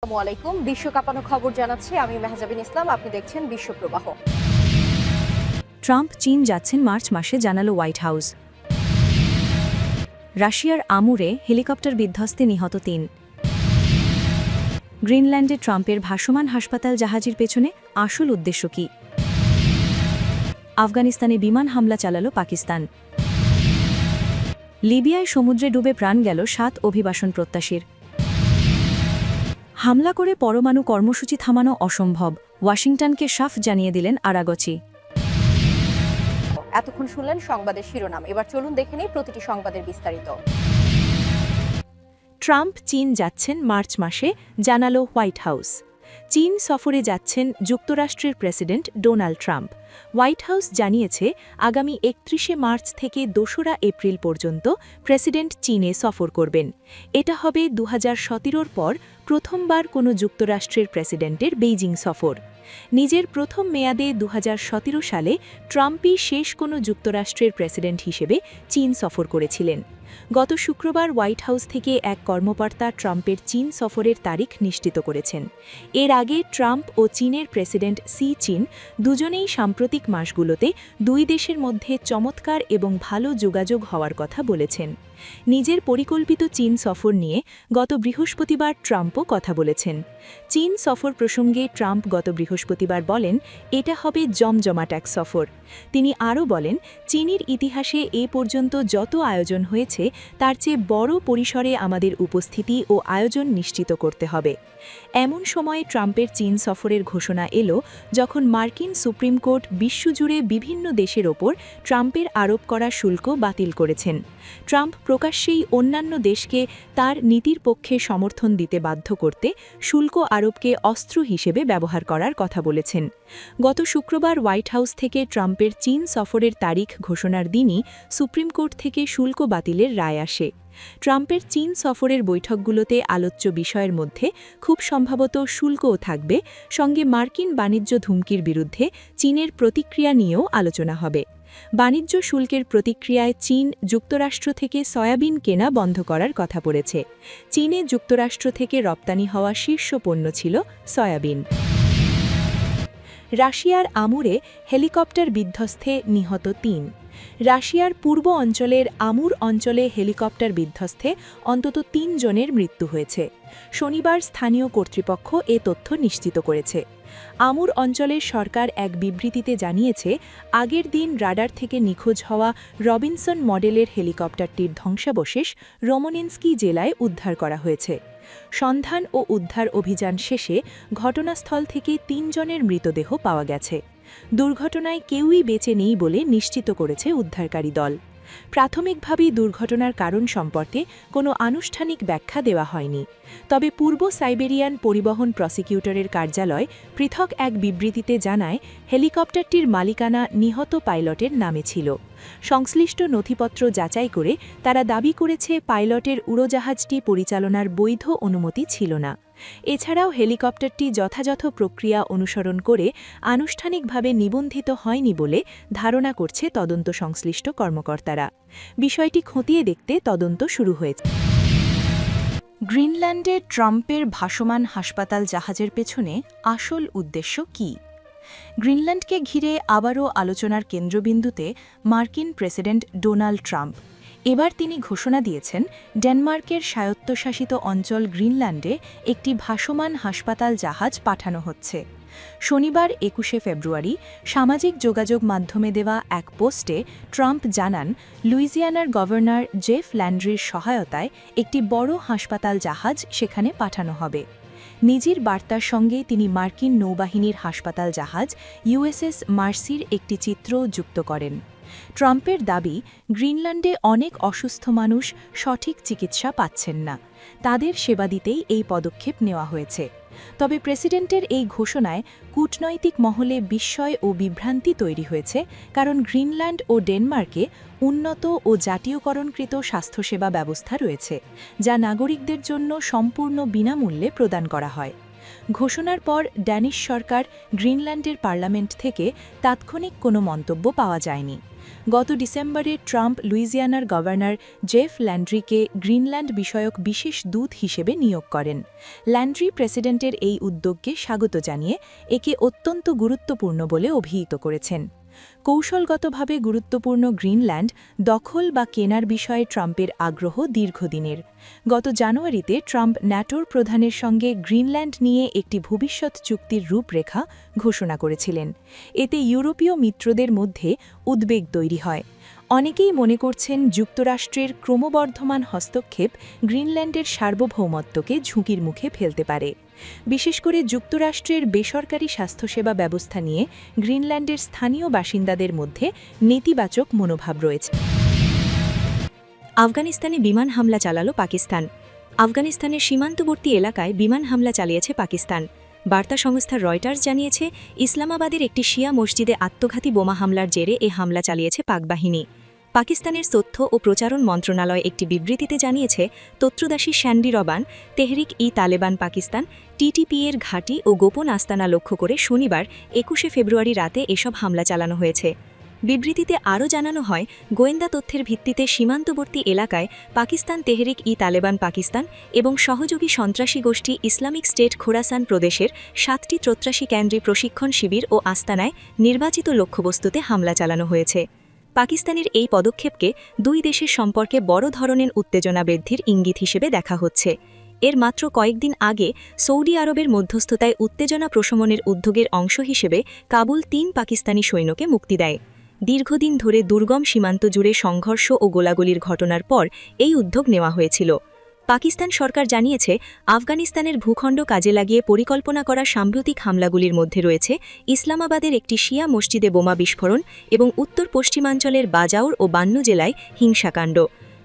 আসসালামু আলাইকুম। বিশ্ব কাঁপানো খবর জানাচ্ছি আমি মেহজাবিন ইসলাম। আপনি দেখছেন বিশ্বপ্রবাহ। ট্রাম্প চীন যাচ্ছেন মার্চ মাসে, জানালো হোয়াইট হাউস। রাশিয়ার আমুরে হেলিকপ্টার বিধ্বস্তে নিহত ৩। গ্রিনল্যান্ডে ট্রাম্পের ভাসমান হাসপাতাল জাহাজের পেছনে আসল উদ্দেশ্য কি? আফগানিস্তানে বিমান হামলা চালালো পাকিস্তান। লিবিয়ায় সমুদ্রে ডুবে প্রাণ গেল ৭ অভিবাসন প্রত্যাশীর। হামলা করে পরমাণু কর্মসূচি থামানো অসম্ভব, ওয়াশিংটনকে সাফ জানিয়ে দিলেন আরাগচি। এতক্ষণ শুনলেন সংবাদের শিরোনাম। এবার চলুন দেখে নিই প্রতিটি সংবাদের বিস্তারিত। ট্রাম্প চীন যাচ্ছেন মার্চ মাসে, জানালো হোয়াইট হাউস। চীন সফরে যাচ্ছেন যুক্তরাষ্ট্রের president Donald Trump. White house জানিয়েছে, আগামী ৩১শে মার্চ থেকে ২রা এপ্রিল পর্যন্ত প্রেসিডেন্ট চীনে সফর করবেন। এটা হবে ২০১৭ পর প্রথমবার কোনো যুক্তরাষ্ট্রের প্রেসিডেন্টের বেইজিং সফর। নিজের প্রথম মেয়াদে ২০১৭ সালে ট্রাম্পই শেষ কোনো যুক্তরাষ্ট্রের প্রেসিডেন্ট হিসেবে চীন সফর করেছিলেন। গত শুক্রবার হোয়াইট হাউস থেকে এক কর্মকর্তা ট্রাম্পের চীন সফরের তারিখ নিশ্চিত করেছেন। এর আগে ট্রাম্প ও চীনের প্রেসিডেন্ট সি চিন দুজনেই সাম্প্রতিক মাসগুলোতে দুই দেশের মধ্যে চমৎকার এবং ভালো যোগাযোগ হওয়ার কথা বলেছেন। নিজের পরিকল্পিত চীন সফর নিয়ে গত বৃহস্পতিবার ট্রাম্পও কথা বলেছেন। চীন সফর প্রসঙ্গে ট্রাম্প গত বৃহস্পতিবার বলেন, এটা হবে জমজমাট এক সফর। তিনি আরও বলেন, চীনের ইতিহাসে এ পর্যন্ত যত আয়োজন হয়েছে তার চেয়ে বড় পরিসরে আমাদের উপস্থিতি ও আয়োজন নিশ্চিত করতে হবে। এমন সময়ে ট্রাম্পের চীন সফরের ঘোষণা এলো যখন মার্কিন সুপ্রিম কোর্ট বিশ্বজুড়ে বিভিন্ন দেশের ওপর ট্রাম্পের আরোপ করা শুল্ক বাতিল করেছেন। ট্রাম্প প্রকাশ্যেই অন্যান্য দেশকে তার নীতির পক্ষে সমর্থন দিতে বাধ্য করতে শুল্ক আরোপকে অস্ত্র হিসেবে ব্যবহার করার কথা বলেছেন। গত শুক্রবার হোয়াইট হাউস থেকে ট্রাম্পের চীন সফরের তারিখ ঘোষণার দিনই সুপ্রিম কোর্ট থেকে শুল্ক বাতিলের রায় আসে। ট্রাম্পের চীন সফরের বৈঠকগুলোতে আলোচ্য বিষয়ের মধ্যে খুব সম্ভবত শুল্কও থাকবে, সঙ্গে মার্কিন বাণিজ্য হুমকির বিরুদ্ধে চীনের প্রতিক্রিয়া নিয়েও আলোচনা হবে। বাণিজ্য শুল্কের প্রতিক্রিয়ায় চীন যুক্তরাষ্ট্র থেকে সয়াবিন কেনা বন্ধ করার কথা বলেছে। চীনে যুক্তরাষ্ট্র থেকে রপ্তানি হওয়া শীর্ষ পণ্য ছিল সয়াবিন। রাশিয়ার আমুরে হেলিকপ্টার বিধ্বস্তে নিহত ৩। রাশিয়ার পূর্ব অঞ্চলের আমুর অঞ্চলে হেলিকপ্টার বিধ্বস্তে অন্তত ৩ জনের মৃত্যু হয়েছে। শনিবার স্থানীয় কর্তৃপক্ষ এ তথ্য নিশ্চিত করেছে। আমুর অঞ্চলের সরকার এক বিবৃতিতে জানিয়েছে, আগের দিন রাডার থেকে নিখোঁজ হওয়া রবিনসন মডেলের হেলিকপ্টারটির ধ্বংসাবশেষ রোমনিনস্কি জেলায় উদ্ধার করা হয়েছে। সন্ধান ও উদ্ধার অভিযান শেষে ঘটনাস্থল থেকে ৩ জনের মৃতদেহ পাওয়া গেছে। দুর্ঘটনায় কেউই বেঁচে নেই বলে নিশ্চিত করেছে উদ্ধারকারী দল। প্রাথমিকভাবে দুর্ঘটনার কারণ সম্পর্কে কোনো আনুষ্ঠানিক ব্যাখ্যা দেওয়া হয়নি। তবে পূর্ব সাইবেরিয়ান পরিবহন প্রসিকিউটরের কার্যালয় পৃথক এক বিবৃতিতে জানায়, হেলিকপ্টারটির মালিকানা নিহত পাইলটের নামে ছিল। সংশ্লিষ্ট নথিপত্র যাচাই করে তারা দাবি করেছে পাইলটের উড়োজাহাজটি পরিচালনার বৈধ অনুমতি ছিল না। এছাড়াও হেলিকপ্টারটি যথাযথ প্রক্রিয়া অনুসরণ করে আনুষ্ঠানিকভাবে নিবন্ধিত হয়নি বলে ধারণা করছে তদন্ত সংশ্লিষ্ট কর্মকর্তারা। বিষয়টি খতিয়ে দেখতে তদন্ত শুরু হয়েছে। গ্রিনল্যান্ডে ট্রাম্পের ভাসমান হাসপাতাল জাহাজের পেছনে আসল উদ্দেশ্য কী? গ্রিনল্যান্ডকে ঘিরে আবারও আলোচনার কেন্দ্রবিন্দুতে মার্কিন প্রেসিডেন্ট ডোনাল্ড ট্রাম্প। এবার তিনি ঘোষণা দিয়েছেন, ডেনমার্কের স্বায়ত্তশাসিত অঞ্চল গ্রিনল্যান্ডে একটি ভাসমান হাসপাতাল জাহাজ পাঠানো হচ্ছে। শনিবার ২১শে ফেব্রুয়ারি সামাজিক যোগাযোগ মাধ্যমে দেওয়া এক পোস্টে ট্রাম্প জানান, লুইজিয়ানার গভর্নর জেফ ল্যান্ড্রির সহায়তায় একটি বড় হাসপাতাল জাহাজ সেখানে পাঠানো হবে। নিজের বার্তার সঙ্গে তিনি মার্কিন নৌবাহিনীর হাসপাতাল জাহাজ ইউএসএস মার্সির একটি চিত্রও যুক্ত করেন। ট্রাম্পের দাবি, গ্রিনল্যান্ডে অনেক অসুস্থ মানুষ সঠিক চিকিৎসা পাচ্ছেন না। তাদের সেবা দিতেই এই পদক্ষেপ নেওয়া হয়েছে। তবে প্রেসিডেন্টের এই ঘোষণায় কূটনৈতিক মহলে বিস্ময় ও বিভ্রান্তি তৈরি হয়েছে, কারণ গ্রিনল্যান্ড ও ডেনমার্কে উন্নত ও জাতীয়করণকৃত স্বাস্থ্যসেবা ব্যবস্থা রয়েছে, যা নাগরিকদের জন্য সম্পূর্ণ বিনামূল্যে প্রদান করা হয়। ঘোষণার পর ড্যানিশ সরকার গ্রিনল্যান্ডের পার্লামেন্ট থেকে তাৎক্ষণিক কোনো মন্তব্য পাওয়া যায়নি। গত ডিসেম্বরে ট্রাম্প লুইজিয়ানার গভর্নর জেফ ল্যান্ড্রিকে গ্রিনল্যান্ড বিষয়ক বিশেষ দূত হিসেবে নিয়োগ করেন। ল্যান্ড্রি প্রেসিডেন্টের এই উদ্যোগকে স্বাগত জানিয়ে একে অত্যন্ত গুরুত্বপূর্ণ বলে অভিহিত করেছেন। কৌশলগতভাবে গুরুত্বপূর্ণ গ্রিনল্যান্ড দখল বা কেনার বিষয়ে ট্রাম্পের আগ্রহ দীর্ঘদিনের। গত জানুয়ারিতে ট্রাম্প ন্যাটোর প্রধানের সঙ্গে গ্রিনল্যান্ড নিয়ে একটি ভবিষ্যৎ চুক্তির রূপরেখা ঘোষণা করেছিলেন। এতে ইউরোপীয় মিত্রদের মধ্যে উদ্বেগ তৈরি হয়। অনেকেই মনে করছেন যুক্তরাষ্ট্রের ক্রমবর্ধমান হস্তক্ষেপ গ্রিনল্যান্ডের সার্বভৌমত্বকে ঝুঁকির মুখে ফেলতে পারে। বিশেষ করে যুক্তরাষ্ট্রের বেসরকারি স্বাস্থ্যসেবা ব্যবস্থা নিয়ে গ্রিনল্যান্ডের স্থানীয় বাসিন্দাদের মধ্যে নেতিবাচক মনোভাব রয়েছে। আফগানিস্তানে বিমান হামলা চালালো পাকিস্তান। আফগানিস্তানের সীমান্তবর্তী এলাকায় বিমান হামলা চালিয়েছে পাকিস্তান। বার্তা সংস্থা রয়টার্স জানিয়েছে, ইসলামাবাদের একটি শিয়া মসজিদে আত্মঘাতী বোমা হামলার জেরে এ হামলা চালিয়েছে পাক বাহিনী। পাকিস্তানের তথ্য ও প্রচারণ মন্ত্রণালয় একটি বিবৃতিতে জানিয়েছে, তথ্যদাসী স্যান্ডি রবান তেহরিক ই তালেবান পাকিস্তান টিটিপি-এর ঘাঁটি ও গোপন আস্তানা লক্ষ্য করে শনিবার ২১ ফেব্রুয়ারি রাতে এসব হামলা চালানো হয়েছে। বিবৃতিতে আরও জানানো হয়, গোয়েন্দা তথ্যের ভিত্তিতে সীমান্তবর্তী এলাকায় পাকিস্তান তেহরিক ই তালেবান পাকিস্তান এবং সহযোগী সন্ত্রাসী গোষ্ঠী ইসলামিক স্টেট খোরাসান প্রদেশের ৭টি ত্রত্রাসী কেন্দ্রে প্রশিক্ষণ শিবির ও আস্তানায় নির্বাচিত লক্ষ্যবস্তুতে হামলা চালানো হয়েছে। পাকিস্তানের এই পদক্ষেপকে দুই দেশের সম্পর্কে বড় ধরনের উত্তেজনা বৃদ্ধির ইঙ্গিত হিসেবে দেখা হচ্ছে। এর মাত্র কয়েকদিন আগে সৌদি আরবের মধ্যস্থতায় উত্তেজনা প্রশমনের উদ্যোগের অংশ হিসেবে কাবুল ৩ পাকিস্তানি সৈন্যকে মুক্তি দেয়। দীর্ঘদিন ধরে দুর্গম সীমান্ত জুড়ে সংঘর্ষ ও গোলাগুলির ঘটনার পর এই উদ্যোগ নেওয়া হয়েছিল। পাকিস্তান সরকার জানিয়েছে, আফগানিস্তানের ভূখণ্ড কাজে লাগিয়ে পরিকল্পনা করা সাম্প্রতিক হামলাগুলির মধ্যে রয়েছে ইসলামাবাদের একটি শিয়া মসজিদে বোমা বিস্ফোরণ এবং উত্তর পশ্চিমাঞ্চলের বাজাউর ও বান্নু জেলায় হিংসাকাণ্ড।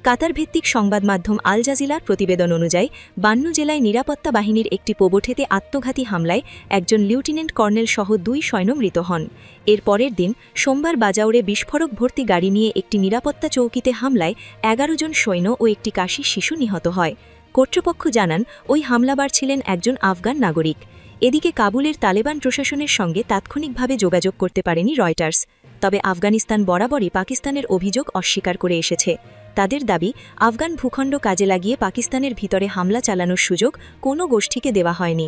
কাতার ভিত্তিক সংবাদ মাধ্যম আল জাজিরার প্রতিবেদন অনুযায়ী, বান্নু জেলায় নিরাপত্তা বাহিনীর একটি পোবোঠেতে আত্মঘাতী হামলায় একজন লিউটেন্যান্ট কর্নেল সহ ২ সৈন্য মৃত হন। এর পরের দিন সোমবার বাজাউরে বিস্ফোরক ভর্তি গাড়ি নিয়ে একটি নিরাপত্তা চৌকিতে হামলায় ১১ জন সৈন্য ও একটি কাশি শিশু নিহত হয়। কর্তৃপক্ষ জানান, ওই হামলাবার ছিলেন একজন আফগান নাগরিক। এদিকে কাবুলের তালেবান প্রশাসনের সঙ্গে তাৎক্ষণিকভাবে যোগাযোগ করতে পারেনি রয়টার্স। তবে আফগানিস্তান বরাবরই পাকিস্তানের অভিযোগ অস্বীকার করে এসেছে। তাদের দাবি, আফগান ভূখণ্ড কাজে লাগিয়ে পাকিস্তানের ভিতরে হামলা চালানোর সুযোগ কোনো গোষ্ঠীকে দেওয়া হয়নি।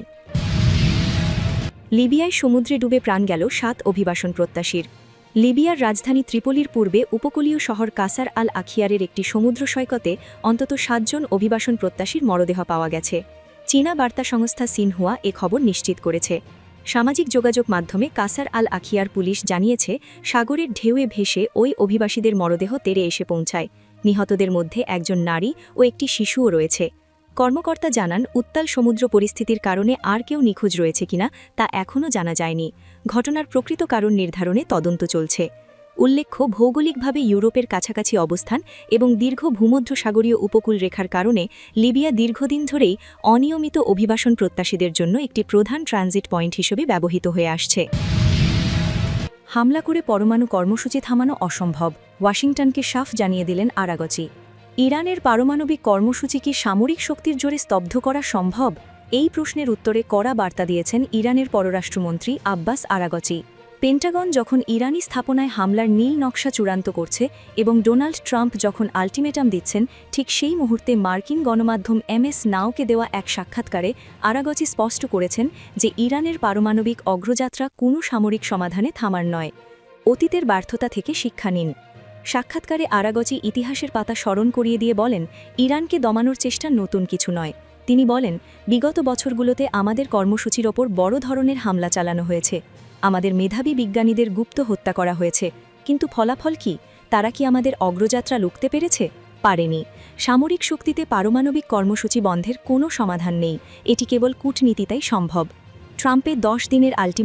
লিবিয়ায় সমুদ্রে ডুবে প্রাণ গেল ৭ অভিবাসন প্রত্যাশীর। লিবিয়ার রাজধানী ত্রিপোলির পূর্বে উপকূলীয় শহর কাসার আল আখিয়ারের একটি সমুদ্র সৈকতে অন্তত ৭ জন অভিবাসন প্রত্যাশীর মরদেহ পাওয়া গেছে। চীনা বার্তা সংস্থা সিনহুয়া এ খবর নিশ্চিত করেছে। সামাজিক যোগাযোগ মাধ্যমে কাসার আল আখিয়ার পুলিশ জানিয়েছে, সাগরের ঢেউয়ে ভেসে ওই অভিবাসীদের মরদেহ তীরে এসে পৌঁছায়। নিহতদের মধ্যে একজন নারী ও একটি শিশুও রয়েছে। কর্মকর্তা জানান, উত্তাল সমুদ্র পরিস্থিতির কারণে আর কেউ নিখোঁজ রয়েছে কিনা তা এখনও জানা যায়নি। ঘটনার প্রকৃত কারণ নির্ধারণে তদন্ত চলছে। উল্লেখ্য, ভৌগোলিকভাবে ইউরোপের কাছাকাছি অবস্থান এবং দীর্ঘ ভূমধ্যসাগরীয় উপকূল রেখার কারণে লিবিয়া দীর্ঘদিন ধরেই অনিয়মিত অভিবাসন প্রত্যাশীদের জন্য একটি প্রধান ট্রানজিট পয়েন্ট হিসেবে ব্যবহৃত হয়ে আসছে। হামলা করে পরমাণু কর্মসূচি থামানো অসম্ভব, ওয়াশিংটনকে সাফ জানিয়ে দিলেন আরাগচি। ইরানের পারমাণবিক কর্মসূচি কি সামরিক শক্তির জোরে স্তব্ধ করা সম্ভব? এই প্রশ্নের উত্তরে কড়া বার্তা দিয়েছেন ইরানের পররাষ্ট্রমন্ত্রী আব্বাস আরাগচি। পেন্টাগন যখন ইরানি স্থাপনায় হামলার নীল নকশা চূড়ান্ত করছে এবং ডোনাল্ড ট্রাম্প যখন আলটিমেটাম দিচ্ছেন, ঠিক সেই মুহূর্তে মার্কিন গণমাধ্যম MS নাওকে দেওয়া এক সাক্ষাৎকারে আরাগচি স্পষ্ট করেছেন যে ইরানের পারমাণবিক অগ্রযাত্রা কোনো সামরিক সমাধানে থামার নয়। অতীতের ব্যর্থতা থেকে শিক্ষা নিন। সাক্ষাৎকারে আরাগচি ইতিহাসের পাতা স্মরণ করিয়ে দিয়ে বলেন, ইরানকে দমানোর চেষ্টা নতুন কিছু নয়। তিনি বলেন, বিগত বছরগুলোতে আমাদের কর্মসূচির ওপর বড় ধরনের হামলা চালানো হয়েছে। আমাদের মেধাবী বিজ্ঞানীদের গুপ্ত হত্যা করা হয়েছে, কিন্তু ফলাফল কি? তারা কি আমাদের অগ্রযাত্রা রুখতে পেরেছে? পারেনি। সামরিক শক্তিতে পারমাণবিক কর্মসূচি বন্ধের কোনো সমাধান নেই। এটি কেবল কূটনীতিতেই সম্ভব। ট্রাম্পের 10 দিনের আলটিমেটাম